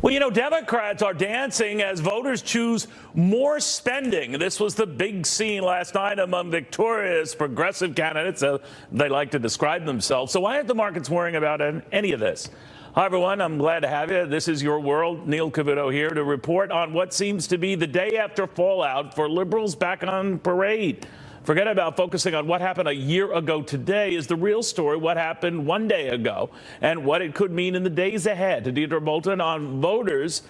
Well, you know, Democrats are dancing as voters choose more spending. This was the big scene last night among victorious progressive candidates. They like to describe themselves. So why aren't the markets worrying about any of this? Hi, everyone. I'm glad to have you. This is Your World. Neil Cavuto here to report on what seems to be the day after fallout for liberals back on parade. Forget about focusing on what happened a year ago. Today is the real story, what happened one day ago and what it could mean in the days ahead. Deidre Bolton on voters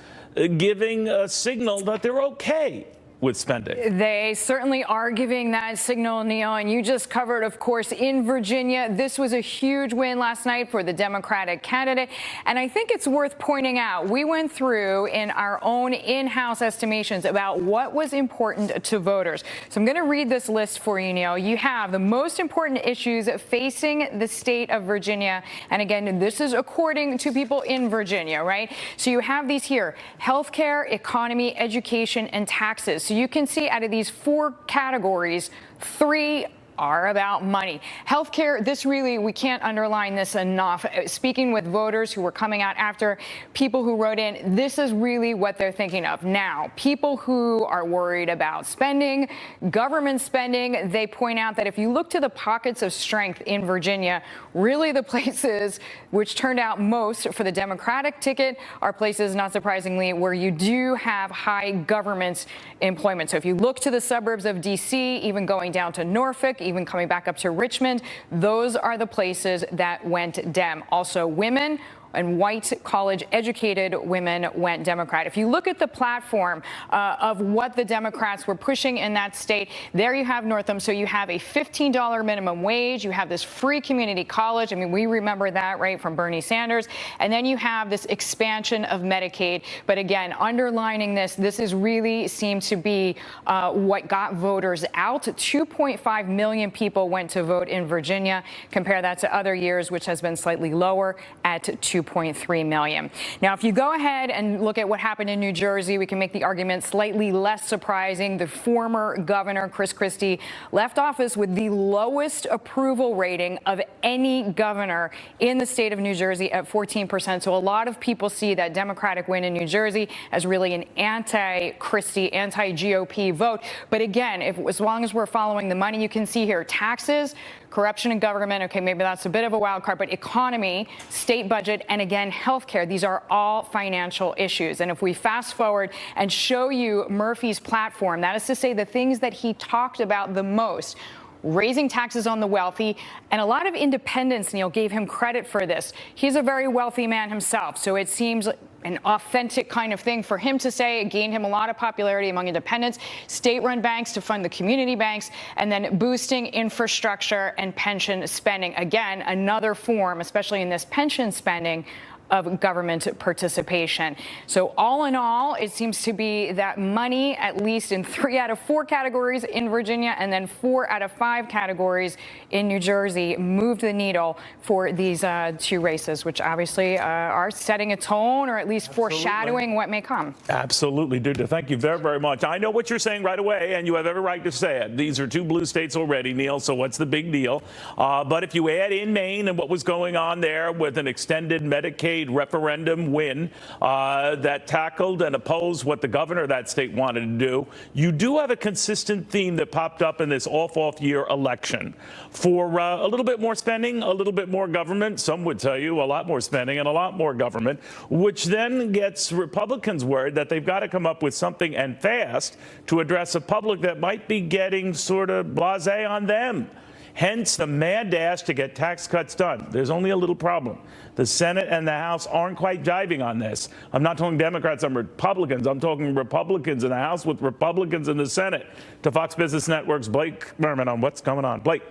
giving a signal that they're okay with spending. They certainly are giving that signal, Neil, and you just covered, of course, in Virginia. This was a huge win last night for the Democratic candidate, and I think it's worth pointing out, we went through in our own in-house estimations about what was important to voters. So I'm going to read this list for you, Neil. You have the most important issues facing the state of Virginia, and again, this is according to people in Virginia, right? So you have these here: healthcare, economy, education, and taxes. So you can see out of these four categories, three are about money. Healthcare, this really, we can't underline this enough. Speaking with voters who were coming out after, people who wrote in, this is really what they're thinking of. Now, people who are worried about spending, government spending, they point out that if you look to the pockets of strength in Virginia, really the places which turned out most for the Democratic ticket are places, not surprisingly, where you do have high government employment. So if you look to the suburbs of D.C., even going down to Norfolk, even coming back up to Richmond, those are the places that went Dem. Also, women and white college-educated women went Democrat. If you look at the platform of what the Democrats were pushing in that state, there you have Northam. So you have a $15 minimum wage. You have this free community college. I mean, we remember that, right, from Bernie Sanders. And then you have this expansion of Medicaid. But again, underlining this is really seemed to be what got voters out. 2.5 million people went to vote in Virginia. Compare that to other years, which has been slightly lower at 2.3 million. Now, if you go ahead and look at what happened in New Jersey, we can make the argument slightly less surprising. The former governor, Chris Christie, left office with the lowest approval rating of any governor in the state of New Jersey at 14%. So a lot of people see that Democratic win in New Jersey as really an anti-Christie, anti-GOP vote. But again, as long as we're following the money, you can see here taxes, corruption in government, okay, maybe that's a bit of a wild card, but economy, state budget, and again, healthcare, these are all financial issues. And if we fast forward and show you Murphy's platform, that is to say the things that he talked about the most, raising taxes on the wealthy, and a lot of independents, Neil, gave him credit for this. He's a very wealthy man himself, so it seems an authentic kind of thing for him to say. It gained him a lot of popularity among independents, state-run banks to fund the community banks, and then boosting infrastructure and pension spending. Again, another form, especially in this pension spending, of government participation. So all in all, it seems to be that money, at least in 3 out of 4 categories in Virginia and then 4 out of 5 categories in New Jersey, moved the needle for these 2 races, which obviously are setting a tone or at least foreshadowing what may come. Absolutely, Duda. Thank you very, very much. I know what you're saying right away, and you have every right to say it. These are 2 blue states already, Neil, so what's the big deal? But if you add in Maine and what was going on there with an extended Medicaid referendum win that tackled and opposed what the governor of that state wanted to do, you do have a consistent theme that popped up in this off year election for a little bit more spending, a little bit more government. Some would tell you a lot more spending and a lot more government, which then gets Republicans worried that they've got to come up with something and fast to address a public that might be getting sort of blasé on them. Hence the mad dash to get tax cuts done. There's only a little problem. The Senate and the House aren't quite jiving on this. I'm not talking Democrats, I'm Republicans. I'm talking Republicans in the House with Republicans in the Senate. To Fox Business Network's Blake Merman on what's going on. Blake.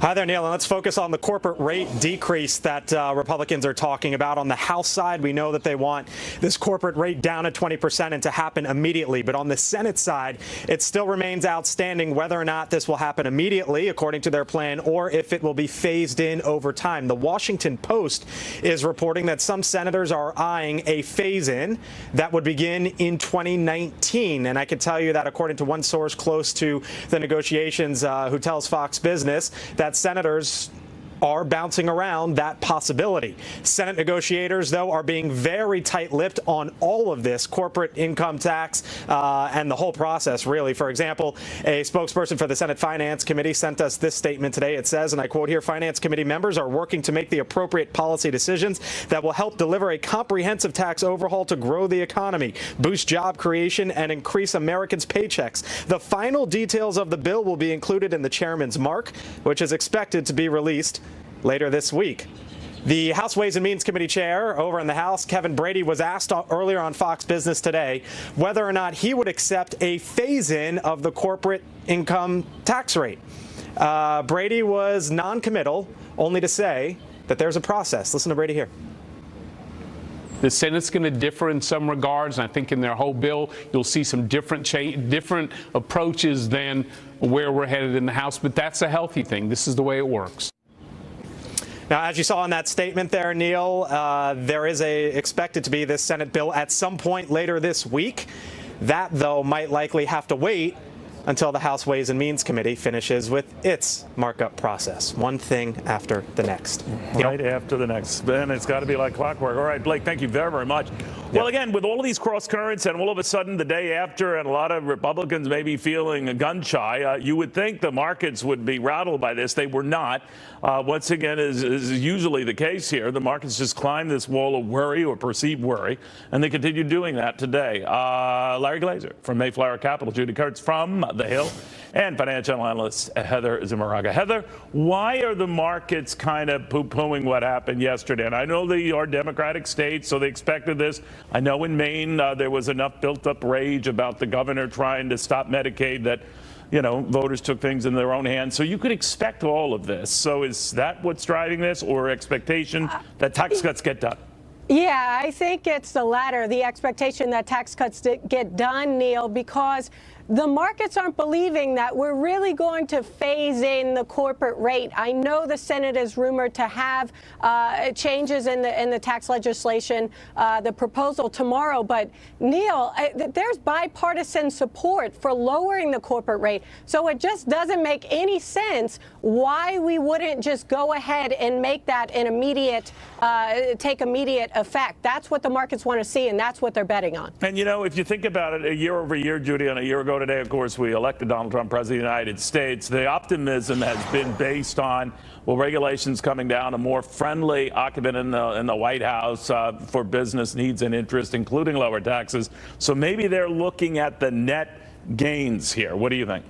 Hi there, Neil, and let's focus on the corporate rate decrease that Republicans are talking about. On the House side, we know that they want this corporate rate down to 20% and to happen immediately. But on the Senate side, it still remains outstanding whether or not this will happen immediately, according to their plan, or if it will be phased in over time. The Washington Post is reporting that some senators are eyeing a phase-in that would begin in 2019. And I can tell you that according to one source close to the negotiations who tells Fox Business that senators are bouncing around that possibility. Senate negotiators, though, are being very tight-lipped on all of this, corporate income tax and the whole process, really. For example, a spokesperson for the Senate Finance Committee sent us this statement today. It says, and I quote here, Finance Committee members are working to make the appropriate policy decisions that will help deliver a comprehensive tax overhaul to grow the economy, boost job creation, and increase Americans' paychecks. The final details of the bill will be included in the chairman's mark, which is expected to be released later this week. The House Ways and Means Committee chair over in the House, Kevin Brady, was asked earlier on Fox Business today whether or not he would accept a phase-in of the corporate income tax rate. Brady was non-committal, only to say that there's a process. Listen to Brady here. The Senate's going to differ in some regards, and I think in their whole bill you'll see some different approaches than where we're headed in the House, but that's a healthy thing. This is the way it works. Now, as you saw in that statement there, Neil, there is expected to be this Senate bill at some point later this week. That, though, might likely have to wait until the House Ways and Means Committee finishes with its markup process. One thing after the next. Right after the next. And it's got to be like clockwork. All right, Blake, thank you very, very much. Well, again, with all of these cross currents and all of a sudden the day after and a lot of Republicans may be feeling gun shy, you would think the markets would be rattled by this. They were not. Once again, is usually the case here. The markets just climbed this wall of worry or perceived worry, and they continue doing that today. Larry Glazer from Mayflower Capital, Judy Kurtz from The Hill, and financial analyst Heather Zamaraga. Heather, why are the markets kind of poo-pooing what happened yesterday? And I know they are Democratic states, so they expected this. I know in Maine there was enough built-up rage about the governor trying to stop Medicaid that, you know, voters took things in their own hands. So you could expect all of this. So is that what's driving this, or expectation that tax cuts get done? Yeah, I think it's the latter, the expectation that tax cuts get done, Neil, because the markets aren't believing that we're really going to phase in the corporate rate. I know the Senate is rumored to have changes in the tax legislation, the proposal tomorrow. But, Neil, there's bipartisan support for lowering the corporate rate. So it just doesn't make any sense why we wouldn't just go ahead and make that an immediate, take immediate effect. That's what the markets want to see, and that's what they're betting on. And, you know, if you think about it, a year over year, Judy, and a year ago today, of course, we elected Donald Trump president of the United States. The optimism has been based on, well, regulations coming down, a more friendly occupant in the White House for business needs and interests, including lower taxes. So maybe they're looking at the net gains here. What do you think?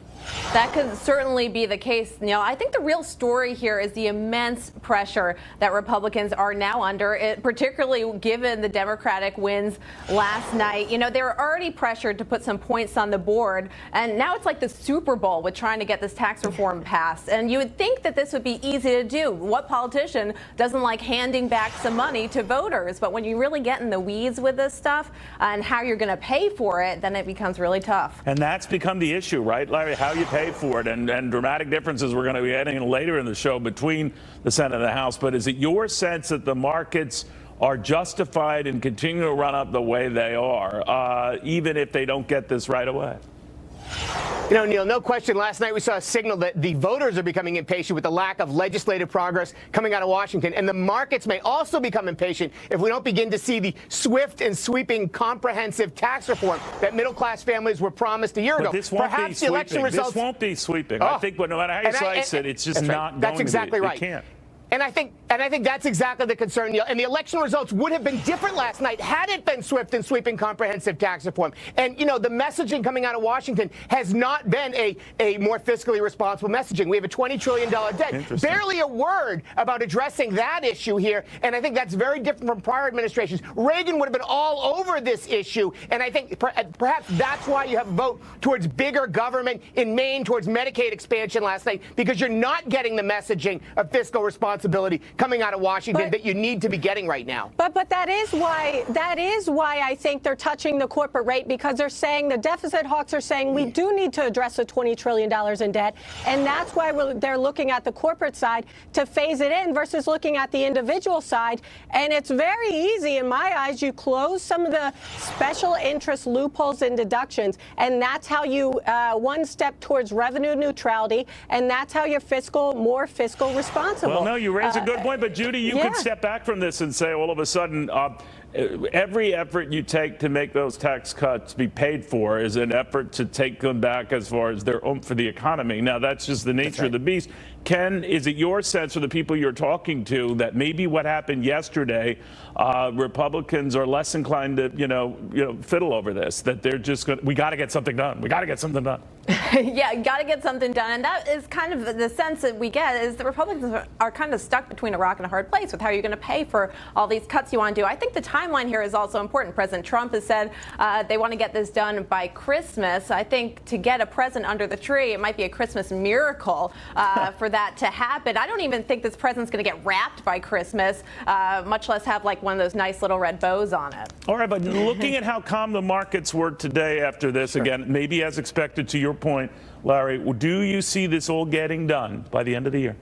That could certainly be the case, Neil. I think the real story here is the immense pressure that Republicans are now under, particularly given the Democratic wins last night. You know, they were already pressured to put some points on the board, and now it's like the Super Bowl with trying to get this tax reform passed. And you would think that this would be easy to do. What politician doesn't like handing back some money to voters? But when you really get in the weeds with this stuff and how you're going to pay for it, then it becomes really tough. And that's become the issue, right, Larry? How you pay for it, and dramatic differences we're going to be adding later in the show between the Senate and the House. But is it your sense that the markets are justified in continuing to run up the way they are, even if they don't get this right away? You know, Neil, no question, last night we saw a signal that the voters are becoming impatient with the lack of legislative progress coming out of Washington. And the markets may also become impatient if we don't begin to see the swift and sweeping comprehensive tax reform that middle-class families were promised a year ago. This won't Perhaps the election results. This won't be sweeping. I think no matter how you slice it, it's just not going to be. That's exactly right. It can't. And I think that's exactly the concern, Neil. And the election results would have been different last night had it been swift and sweeping comprehensive tax reform. And, you know, the messaging coming out of Washington has not been a more fiscally responsible messaging. We have a $20 trillion debt. Barely a word about addressing that issue here. And I think that's very different from prior administrations. Reagan would have been all over this issue. And I think perhaps that's why you have a vote towards bigger government in Maine, towards Medicaid expansion last night, because you're not getting the messaging of fiscal responsibility coming out of Washington that you need to be getting right now. But that is why I think they're touching the corporate rate, because they're saying, the deficit hawks are saying, we do need to address the $20 trillion in debt, and that's why they're looking at the corporate side to phase it in versus looking at the individual side. And it's very easy in my eyes. You close some of the special interest loopholes and deductions, and that's how you one step towards revenue neutrality, and that's how you're more fiscal responsible. Well, no, you raise a good point, but Judy, you could step back from this and say all of a sudden every effort you take to make those tax cuts be paid for is an effort to take them back as far as their oomph for the economy. Now, that's just the nature of the beast. Ken, is it your sense, or the people you're talking to, that maybe what happened yesterday, Republicans are less inclined to, fiddle over this, that they're just going, we got to get something done. We got to get something done. Yeah, got to get something done. And that is kind of the sense that we get, is the Republicans are kind of stuck between a rock and a hard place with how you're going to pay for all these cuts you want to do. I think the timeline here is also important. President Trump has said they want to get this done by Christmas. I think to get a present under the tree, it might be a Christmas miracle for that to happen. I don't even think this present's going to get wrapped by Christmas, much less have like one of those nice little red bows on it. All right, but looking at how calm the markets were today after this, again, maybe as expected, to your point, Larry, do you see this all getting done by the end of the year?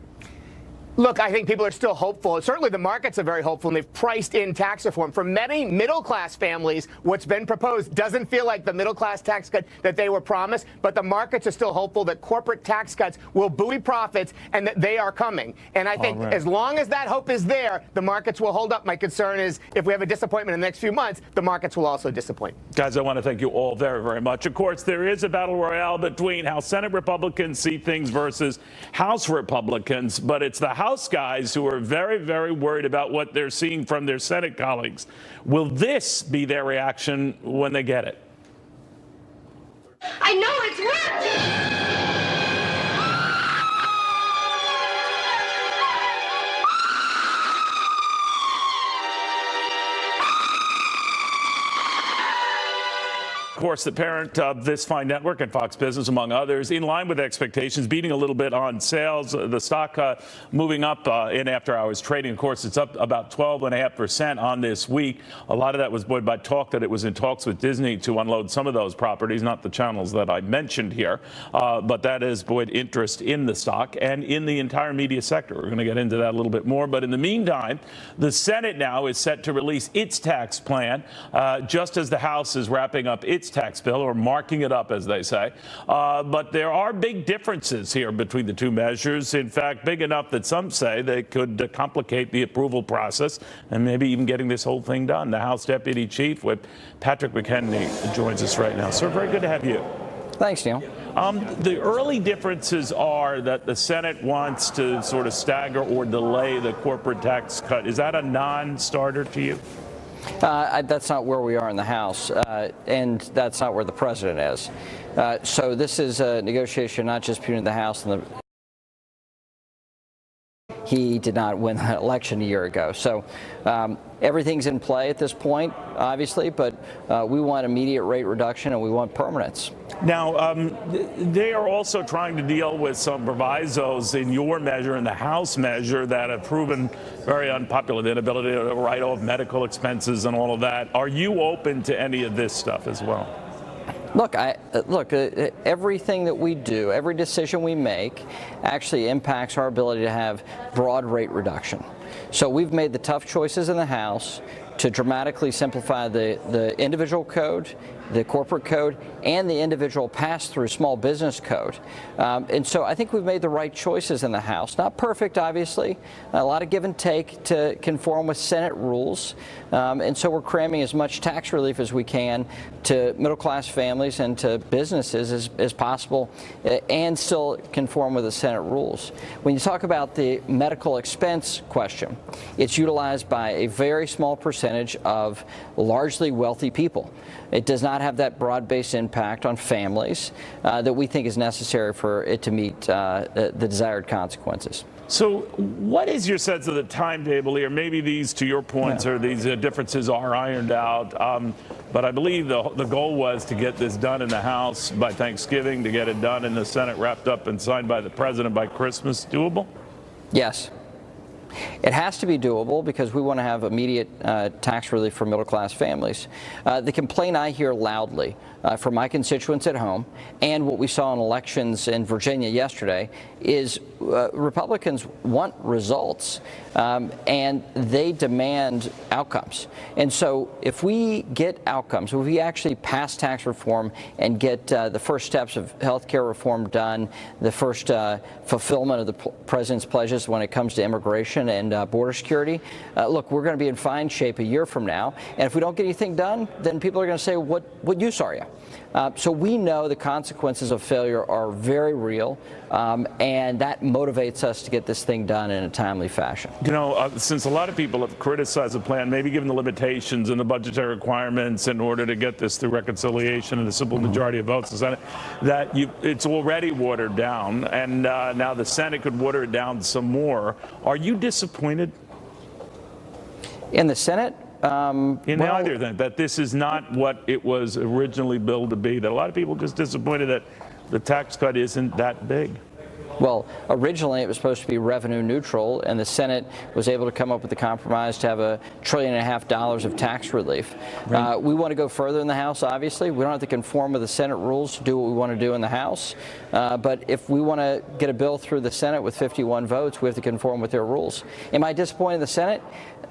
Look, I think people are still hopeful. Certainly the markets are very hopeful, and they've priced in tax reform. For many middle-class families, what's been proposed doesn't feel like the middle-class tax cut that they were promised, but the markets are still hopeful that corporate tax cuts will buoy profits and that they are coming. And I think as long as that hope is there, the markets will hold up. My concern is if we have a disappointment in the next few months, the markets will also disappoint. Guys, I want to thank you all very, very much. Of course, there is a battle royale between how Senate Republicans see things versus House Republicans, but it's the House guys who are very, very worried about what they're seeing from their Senate colleagues. Will this be their reaction when they get it? I know it's worked! Of course, the parent of this fine network and Fox Business, among others, in line with expectations, beating a little bit on sales. The stock moving up in after-hours trading. Of course, it's up about 12.5% on this week. A lot of that was buoyed by talk that it was in talks with Disney to unload some of those properties, not the channels that I mentioned here. But that has buoyed interest in the stock and in the entire media sector. We're going to get into that a little bit more. But in the meantime, the Senate now is set to release its tax plan, just as the House is wrapping up its tax bill, or marking it up, as they say. But there are big differences here between the two measures. In fact, big enough that some say they could complicate the approval process and maybe even getting this whole thing done. The House Deputy Chief Whip Patrick McHenry joins us right now. Sir, very good to have you. Thanks, Neil. The early differences are that the Senate wants to sort of stagger or delay the corporate tax cut. Is that a non-starter to you? That's not where we are in the House, and that's not where the president is. So this is a negotiation not just between the House and he did not win that election a year ago. So everything's in play at this point, obviously, but we want immediate rate reduction and we want permanence. Now, they are also trying to deal with some provisos in your measure and the House measure that have proven very unpopular, the inability to write off medical expenses and all of that. Are you open to any of this stuff as well? Look, everything that we do, every decision we make actually impacts our ability to have broad rate reduction. So we've made the tough choices in the House to dramatically simplify the individual code, the corporate code, and the individual pass-through small business code. And so I think we've made the right choices in the House. Not perfect, obviously. A lot of give and take to conform with Senate rules. And so we're cramming as much tax relief as we can to middle-class families and to businesses as possible, and still conform with the Senate rules. When you talk about the medical expense question, it's utilized by a very small percentage of largely wealthy people. It does not have that broad-based impact on families that we think is necessary for it to meet the desired consequences. So what is your sense of the timetable here? Maybe these, to your points, or these differences are ironed out. But I believe the goal was to get this done in the House by Thanksgiving, to get it done in the Senate, wrapped up and signed by the president by Christmas. Doable? Yes. It has to be doable because we want to have immediate tax relief for middle-class families. The complaint I hear loudly from my constituents at home, and what we saw in elections in Virginia yesterday, is Republicans want results, and they demand outcomes. And so if we get outcomes, if we actually pass tax reform and get the first steps of health care reform done, the first fulfillment of the president's pledges when it comes to immigration and border security, look, we're going to be in fine shape a year from now. And if we don't get anything done, then people are going to say, what use are you? So we know the consequences of failure are very real, and that motivates us to get this thing done in a timely fashion. You know, since a lot of people have criticized the plan, maybe given the limitations and the budgetary requirements in order to get this through reconciliation and a simple majority of votes in the Senate, that it's already watered down, and now the Senate could water it down some more. Are you disappointed? In the Senate? In either then, that this is not what it was originally billed to be, that a lot of people are just disappointed that the tax cut isn't that big. Well, originally it was supposed to be revenue neutral, and the Senate was able to come up with a compromise to have $1.5 trillion of tax relief. Right. We want to go further in the House, obviously. We don't have to conform with the Senate rules to do what we want to do in the House. But if we want to get a bill through the Senate with 51 votes, we have to conform with their rules. Am I disappointed in the Senate?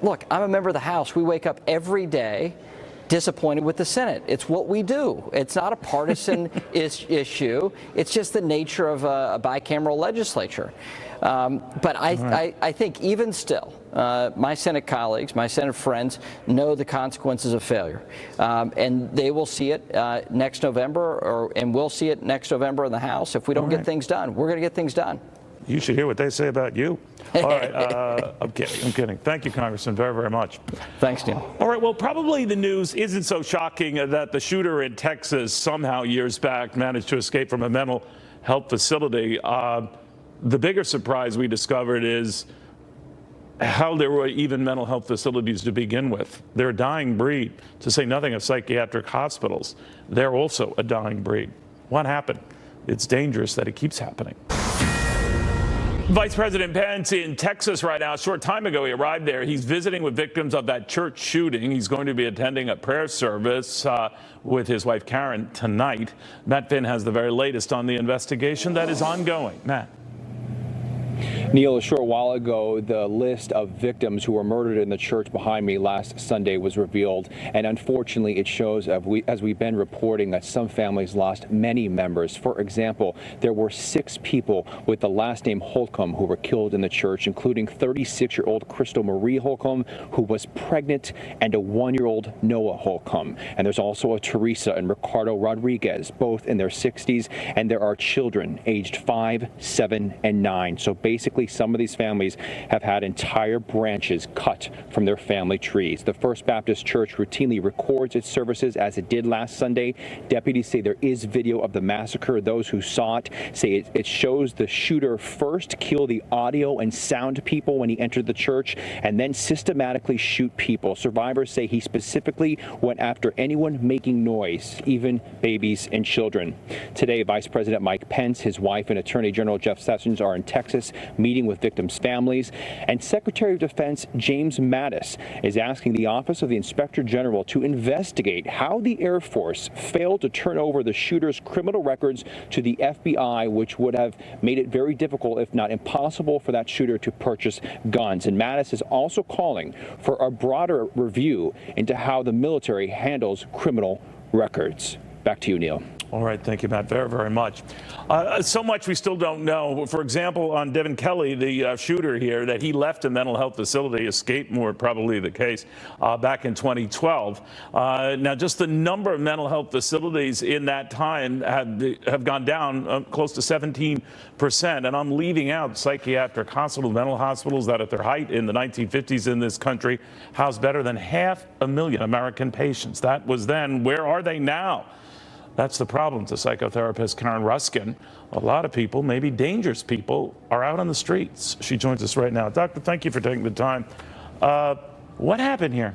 Look, I'm a member of the House. We wake up every day disappointed with the Senate. It's what we do. It's not a partisan issue. It's just the nature of a bicameral legislature. But I think even still, my Senate colleagues, my Senate friends know the consequences of failure. And they will see it next November, and we'll see it next November in the House. If we don't get things done, we're going to get things done. You should hear what they say about you. All right, I'm kidding. Thank you, Congressman, very, very much. Thanks, Neil. All right, well, probably the news isn't so shocking that the shooter in Texas somehow years back managed to escape from a mental health facility. The bigger surprise we discovered is how there were even mental health facilities to begin with. They're a dying breed, to say nothing of psychiatric hospitals. They're also a dying breed. What happened? It's dangerous that it keeps happening. Vice President Pence in Texas right now. A short time ago, he arrived there. He's visiting with victims of that church shooting. He's going to be attending a prayer service with his wife, Karen, tonight. Matt Finn has the very latest on the investigation that is ongoing. Matt. Neil, a short while ago, the list of victims who were murdered in the church behind me last Sunday was revealed. And unfortunately, it shows, as we've been reporting, that some families lost many members. For example, there were 6 people with the last name Holcomb who were killed in the church, including 36-year-old Crystal Marie Holcomb, who was pregnant, and a 1-year-old Noah Holcomb. And there's also a Teresa and Ricardo Rodriguez, both in their 60s, and there are children aged 5, 7, and 9. So basically, some of these families have had entire branches cut from their family trees. The First Baptist Church routinely records its services, as it did last Sunday. Deputies say there is video of the massacre. Those who saw it say it shows the shooter first kill the audio and sound people when he entered the church, and then systematically shoot people. Survivors say he specifically went after anyone making noise, even babies and children. Today, Vice President Mike Pence, his wife, and Attorney General Jeff Sessions are in Texas meeting with victims' families, and Secretary of Defense James Mattis is asking the Office of the Inspector General to investigate how the Air Force failed to turn over the shooter's criminal records to the FBI, which would have made it very difficult, if not impossible, for that shooter to purchase guns. And Mattis is also calling for a broader review into how the military handles criminal records. Back to you, Neil. All right. Thank you, Matt, very, very much. So much we still don't know. For example, on Devin Kelly, the shooter here, that he left a mental health facility, escaped, more probably the case, back in 2012. Now, just the number of mental health facilities in that time have gone down close to 17%. And I'm leaving out psychiatric hospitals, mental hospitals that at their height in the 1950s in this country housed better than 500,000 American patients. That was then. Where are they now? That's the problem to psychotherapist Karen Ruskin. A lot of people, maybe dangerous people, are out on the streets. She joins us right now. Doctor, thank you for taking the time. What happened here?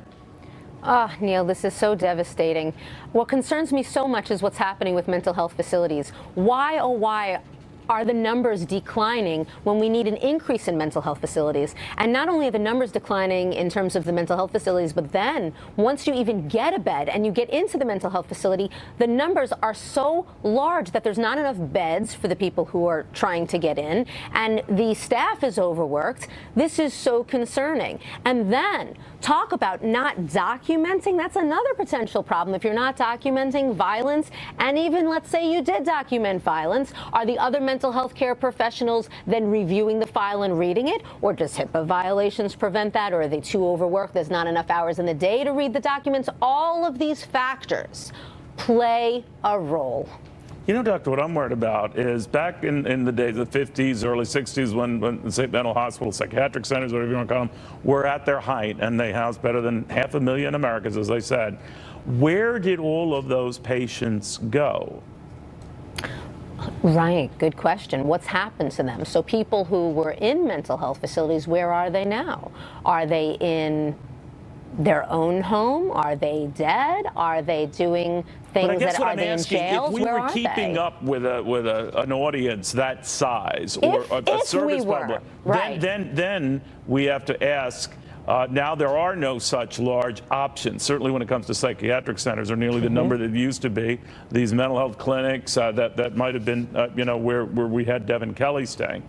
Neil, this is so devastating. What concerns me so much is what's happening with mental health facilities. Why, oh why, are the numbers declining when we need an increase in mental health facilities? And not only are the numbers declining in terms of the mental health facilities, but then once you even get a bed and you get into the mental health facility, the numbers are so large that there's not enough beds for the people who are trying to get in, and the staff is overworked. This is so concerning. And then talk about not documenting. That's another potential problem. If you're not documenting violence, and even let's say you did document violence, are the other mental health care professionals then reviewing the file and reading it? Or does HIPAA violations prevent that? Or are they too overworked? There's not enough hours in the day to read the documents. All of these factors play a role. You know, Doctor, what I'm worried about is back in the days of the 50s, early 60s, when state mental hospitals, psychiatric centers, whatever you want to call them, were at their height, and they housed better than 500,000 Americans, as they said. Where did all of those patients go? Right, good question. What's happened to them? So people who were in mental health facilities, where are they now? Are they in their own home? Are they dead? Are they doing things that are they in jails? If we were keeping up with an audience that size, or a service public, right, then we have to ask. Now there are no such large options. Certainly, when it comes to psychiatric centers, or nearly the number that used to be. These mental health clinics that might have been, where we had Devin Kelly staying.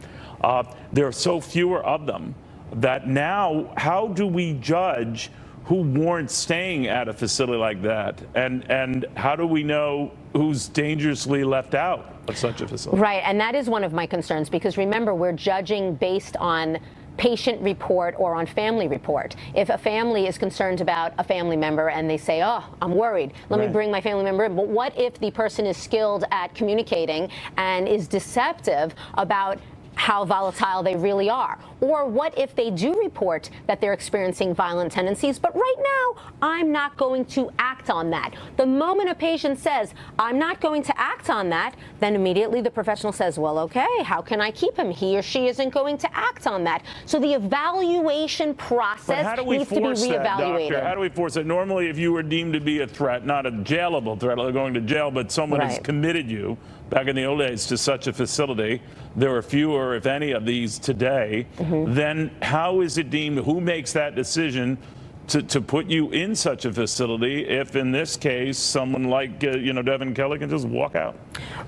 There are so fewer of them that now, how do we judge who warrants staying at a facility like that? And how do we know who's dangerously left out of such a facility? Right, and that is one of my concerns, because remember, we're judging based on patient report or on family report. If a family is concerned about a family member and they say, oh, I'm worried, let me bring my family member in. But what if the person is skilled at communicating and is deceptive about how volatile they really are? Or what if they do report that they're experiencing violent tendencies, but right now, I'm not going to act on that? The moment a patient says, I'm not going to act on that, then immediately the professional says, well, okay, how can I keep him? He or she isn't going to act on that. So the evaluation process needs to be reevaluated. Doctor? How do we force it? Normally, if you were deemed to be a threat, not a jailable threat, like going to jail, but someone has committed you, back in the old days, to such a facility, there are fewer, if any, of these today. Then how is it deemed? Who makes that decision to put you in such a facility if, in this case, someone like Devin Kelly can just walk out?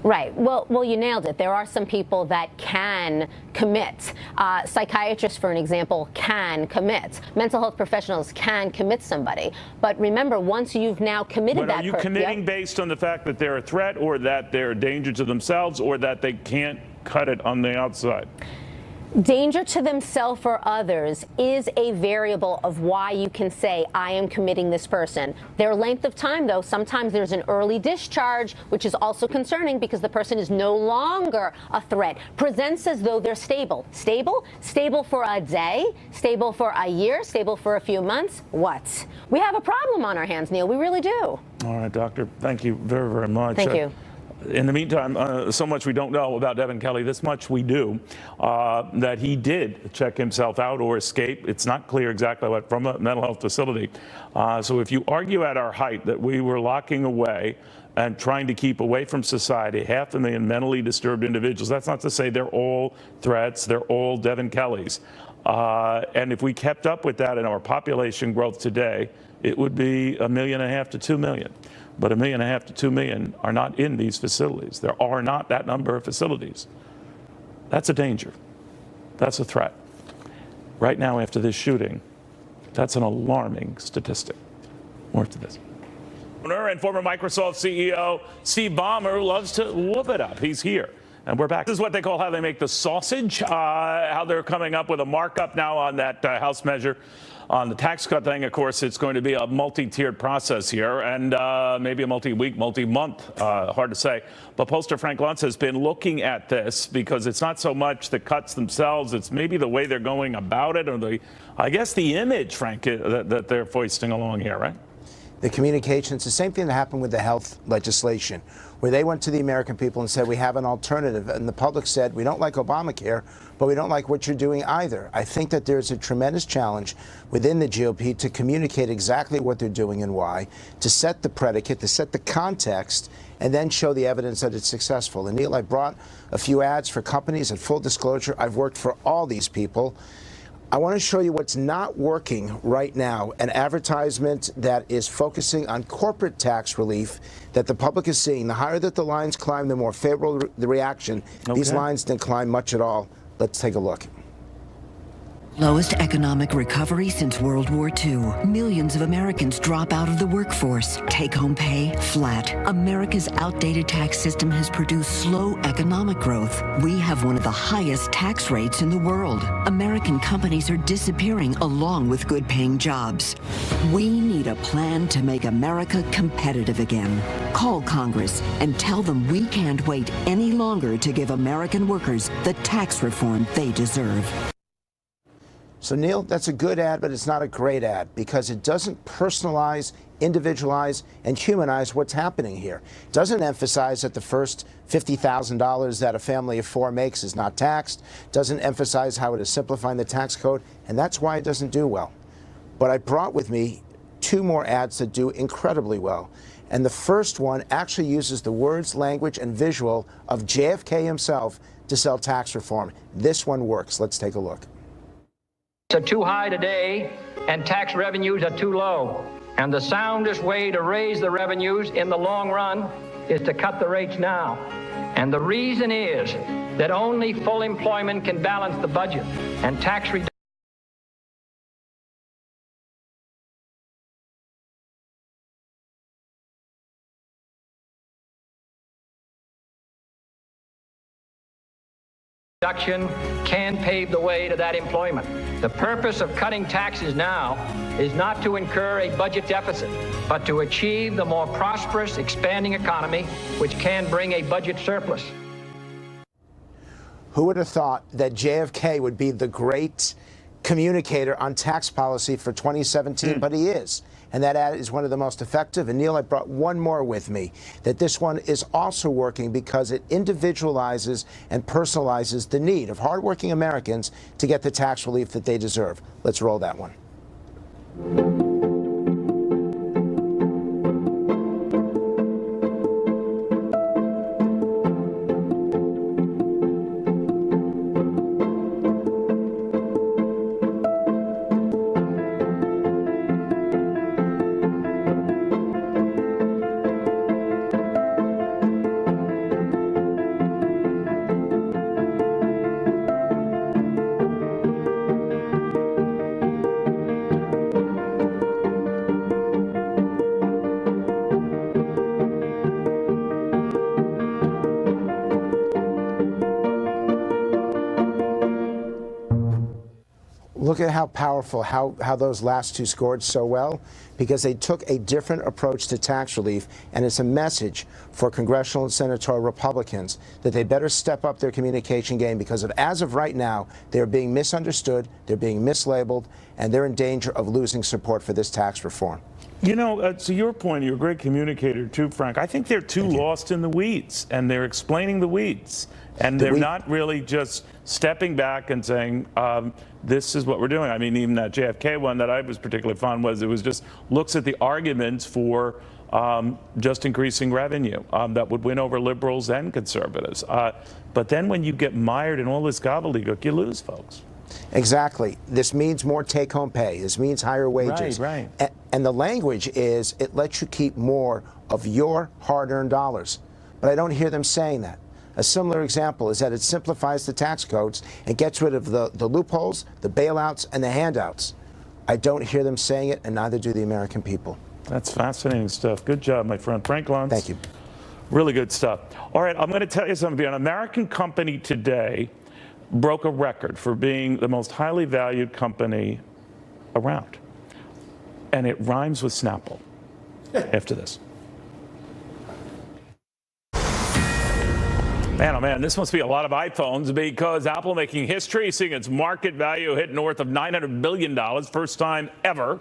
Right. Well, you nailed it. There are some people that can commit. Psychiatrists, for an example, can commit. Mental health professionals can commit somebody. But remember, once you've now committed that person. But are you committing based on the fact that they're a threat, or that they're a danger to themselves, or that they can't cut it on the outside? Danger to themselves or others is a variable of why you can say, I am committing this person. Their length of time, though, sometimes there's an early discharge, which is also concerning because the person is no longer a threat. Presents as though they're stable. Stable? Stable for a day? Stable for a year? Stable for a few months? What? We have a problem on our hands, Neil. We really do. All right, Doctor. Thank you very, very much. Thank you. In the meantime, so much we don't know about Devin Kelly. This much we do, that he did check himself out or escape. It's not clear exactly what, from a mental health facility. So if you argue at our height that we were locking away and trying to keep away from society 500,000 mentally disturbed individuals, that's not to say they're all threats, they're all Devin Kellys. And if we kept up with that in our population growth today, it would be 1.5 million to 2 million. But 1.5 million to 2 million are not in these facilities. There are not that number of facilities. That's a danger. That's a threat. Right now, after this shooting, that's an alarming statistic. More to this. Owner and former Microsoft CEO Steve Ballmer loves to whoop it up. He's here. And we're back. This is what they call how they make the sausage, how they're coming up with a markup now on that House measure. On the tax cut thing, of course, it's going to be a multi-tiered process here, and maybe a multi-week, multi-month, hard to say. But pollster Frank Luntz has been looking at this because it's not so much the cuts themselves, it's maybe the way they're going about it, or I guess the image, Frank, that they're foisting along here, right? the communications, the same thing that happened with the health legislation, where they went to the American people and said, we have an alternative. And the public said, we don't like Obamacare, but we don't like what you're doing either. I think that there's a tremendous challenge within the GOP to communicate exactly what they're doing and why, to set the predicate, to set the context, and then show the evidence that it's successful. And Neil, I brought a few ads for companies. At full disclosure, I've worked for all these people. I want to show you what's not working right now, an advertisement that is focusing on corporate tax relief that the public is seeing. The higher that the lines climb, the more favorable the reaction. Okay. These lines didn't climb much at all. Let's take a look. Lowest economic recovery since World War II. Millions of Americans drop out of the workforce. Take-home pay, flat. America's outdated tax system has produced slow economic growth. We have one of the highest tax rates in the world. American companies are disappearing along with good-paying jobs. We need a plan to make America competitive again. Call Congress and tell them we can't wait any longer to give American workers the tax reform they deserve. So, Neil, that's a good ad, but it's not a great ad because it doesn't personalize, individualize, and humanize what's happening here. It doesn't emphasize that the first $50,000 that a family of four makes is not taxed. It doesn't emphasize how it is simplifying the tax code, and that's why it doesn't do well. But I brought with me two more ads that do incredibly well. And the first one actually uses the words, language, and visual of JFK himself to sell tax reform. This one works. Let's take a look. Are too high today and tax revenues are too low. And the soundest way to raise the revenues in the long run is to cut the rates now. And the reason is that only full employment can balance the budget, and tax reduction can pave the way to that employment. The purpose of cutting taxes now is not to incur a budget deficit, but to achieve the more prosperous, expanding economy, which can bring a budget surplus. Who would have thought that JFK would be the great communicator on tax policy for 2017, but he is. And that ad is one of the most effective. And Neil, I brought one more with me, that this one is also working because it individualizes and personalizes the need of hardworking Americans to get the tax relief that they deserve. Let's roll that one. Look at how powerful, how those last two scored so well, because they took a different approach to tax relief, and it's a message for congressional and senatorial Republicans that they better step up their communication game, because as of right now, they're being misunderstood, they're being mislabeled, and they're in danger of losing support for this tax reform. You know, to your point, you're a great communicator too, Frank. I think they're too lost in the weeds, and they're explaining the weeds. And they're not really just stepping back and saying, this is what we're doing. I mean, even that JFK one that I was particularly fond was, it was just looks at the arguments for just increasing revenue that would win over liberals and conservatives. But then when you get mired in all this gobbledygook, you lose folks. Exactly. This means more take-home pay. This means higher wages. Right. And the language is it lets you keep more of your hard-earned dollars. But I don't hear them saying that. A similar example is that it simplifies the tax codes and gets rid of the loopholes, the bailouts, and the handouts. I don't hear them saying it, and neither do the American people. That's fascinating stuff. Good job, my friend. Frank Luntz. Thank you. Really good stuff. All right, I'm going to tell you something. An American company today broke a record for being the most highly valued company around. And it rhymes with Snapple after this. Man, oh man, this must be a lot of iPhones, because Apple making history, seeing its market value hit north of $900 billion, first time ever.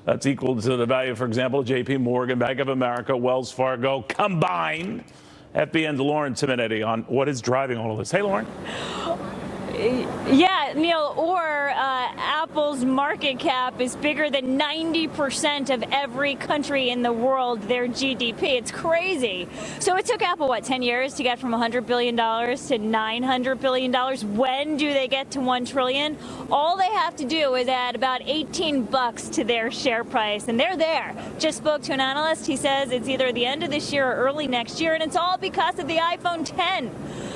That's equal to the value, for example, J.P. Morgan, Bank of America, Wells Fargo combined. FBN's Lauren Simonetti on what is driving all of this. Hey, Lauren. Yeah, Neil, or Apple's market cap is bigger than 90% of every country in the world, their GDP. It's crazy. So it took Apple, what, 10 years to get from $100 billion to $900 billion? When do they get to $1 trillion? All they have to do is add about $18 to their share price, and they're there. Just spoke to an analyst. He says it's either the end of this year or early next year, and it's all because of the iPhone 10.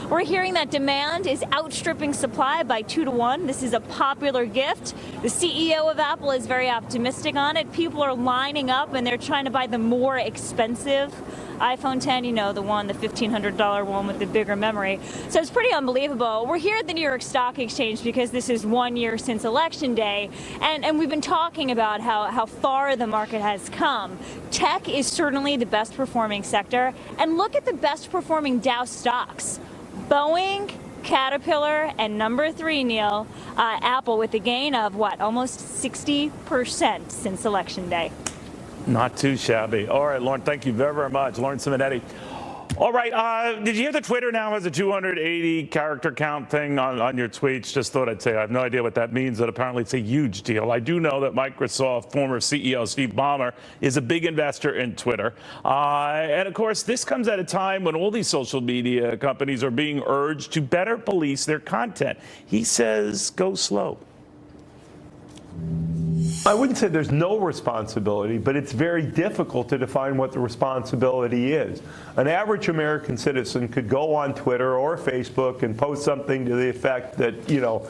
We're hearing that demand is outstripping supply by 2 to 1. This is a popular gift. The CEO of Apple is very optimistic on it. People are lining up and they're trying to buy the more expensive iPhone 10, you know, the $1,500 one with the bigger memory. So it's pretty unbelievable. We're here at the New York Stock Exchange because this is 1 year since Election Day, and we've been talking about how far the market has come. Tech is certainly the best performing sector, and look at the best performing Dow stocks. Boeing, Caterpillar, and number 3, Neil, Apple, with a gain of, what, almost 60% since Election Day. Not too shabby. All right, Lauren, thank you very, very much. Lauren Simonetti. All right, did you hear that Twitter now has a 280 character count thing on your tweets? Just thought I'd say I have no idea what that means, but apparently it's a huge deal. I do know that Microsoft former CEO Steve Ballmer is a big investor in Twitter. And of course, this comes at a time when all these social media companies are being urged to better police their content. He says, go slow. I wouldn't say there's no responsibility, but it's very difficult to define what the responsibility is. An average American citizen could go on Twitter or Facebook and post something to the effect that, you know,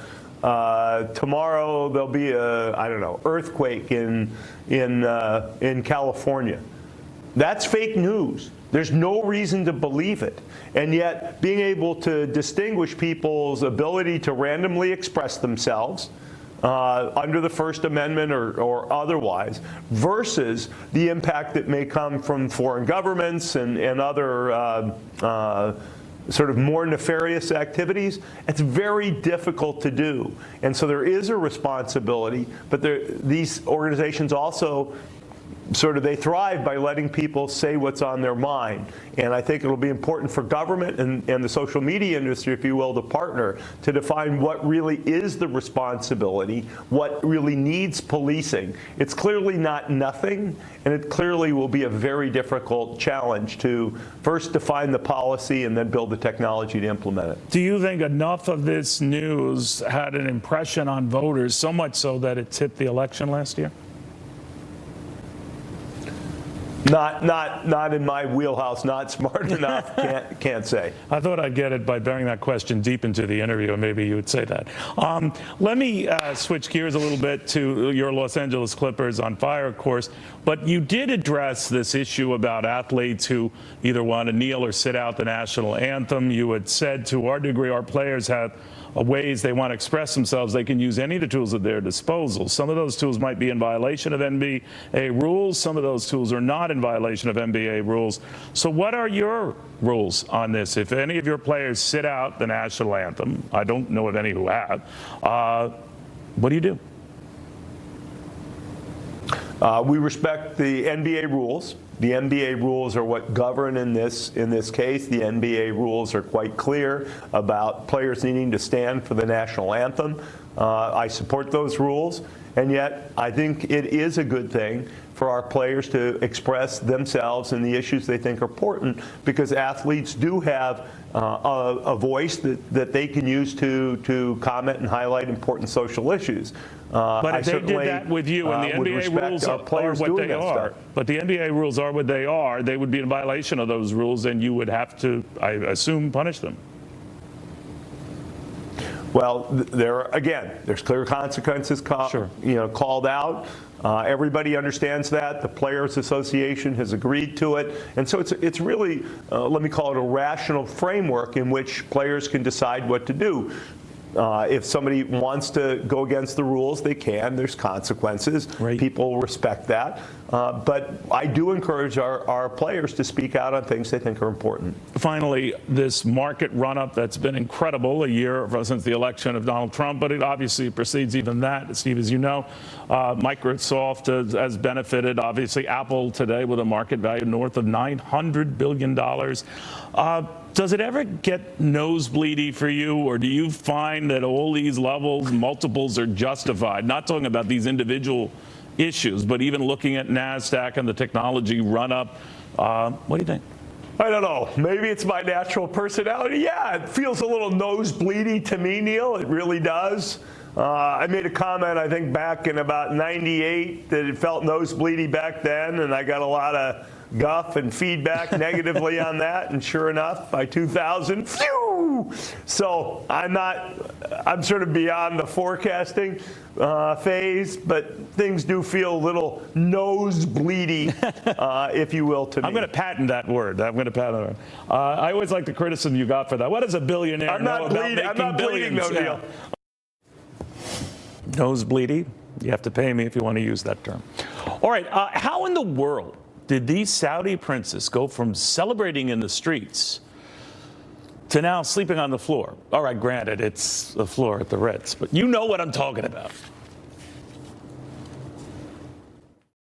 tomorrow there'll be a, I don't know, earthquake in California. That's fake news. There's no reason to believe it. And yet, being able to distinguish people's ability to randomly express themselves under the First Amendment or otherwise, versus the impact that may come from foreign governments and other sort of more nefarious activities, it's very difficult to do. And so there is a responsibility, but these organizations also they thrive by letting people say what's on their mind. And I think it'll be important for government and the social media industry, if you will, to partner to define what really is the responsibility, what really needs policing. It's clearly not nothing, and it clearly will be a very difficult challenge to first define the policy and then build the technology to implement it. Do you think enough of this news had an impression on voters, so much so that it tipped the election last year? Not in my wheelhouse, not smart enough, can't say. I thought I'd get it by bearing that question deep into the interview, and maybe you would say that. Let me switch gears a little bit to your Los Angeles Clippers on fire, of course, but you did address this issue about athletes who either want to kneel or sit out the national anthem. You had said, to our degree, our players have ways they want to express themselves. They can use any of the tools at their disposal. Some of those tools might be in violation of NBA rules. Some of those tools are not in violation of NBA rules. So what are your rules on this? If any of your players sit out the national anthem, I don't know of any who have, what do you do? We respect the NBA rules. The NBA rules are what govern in this case. The NBA rules are quite clear about players needing to stand for the national anthem. I support those rules, and yet I think it is a good thing for our players to express themselves and the issues they think are important, because athletes do have a voice that they can use to comment and highlight important social issues. But if they did that with you, and the NBA rules are what they are, but the NBA rules are what they are, they would be in violation of those rules, and you would have to, I assume, punish them. Well, there's clear consequences called out. Everybody understands that. The Players Association has agreed to it. And so it's really, let me call it a rational framework in which players can decide what to do. If somebody wants to go against the rules, they can. There's consequences. Right. People respect that. But I do encourage our players to speak out on things they think are important. Finally, this market run-up that's been incredible a year since the election of Donald Trump, but it obviously precedes even that. Steve, as you know, Microsoft has benefited. Obviously, Apple today with a market value north of $900 billion. Does it ever get nosebleedy for you, or do you find that all these levels, multiples are justified? Not talking about these individual issues, but even looking at NASDAQ and the technology run-up. What do you think? I don't know. Maybe it's my natural personality. Yeah, it feels a little nosebleedy to me, Neil. It really does. I made a comment, I think, back in about '98 that it felt nosebleedy back then, and I got a lot of guff and feedback negatively on that, and sure enough, by 2000, phew! So I'm sort of beyond the forecasting phase, but things do feel a little nosebleedy, if you will, to me. I'm going to patent that word. I always like the criticism you got for that. What does a billionaire know about making I'm not bleeding, billions? though, Neil. Nosebleedy? You have to pay me if you want to use that term. All right, how in the world did these Saudi princes go from celebrating in the streets to now sleeping on the floor? All right, granted, it's the floor at the Ritz, but you know what I'm talking about.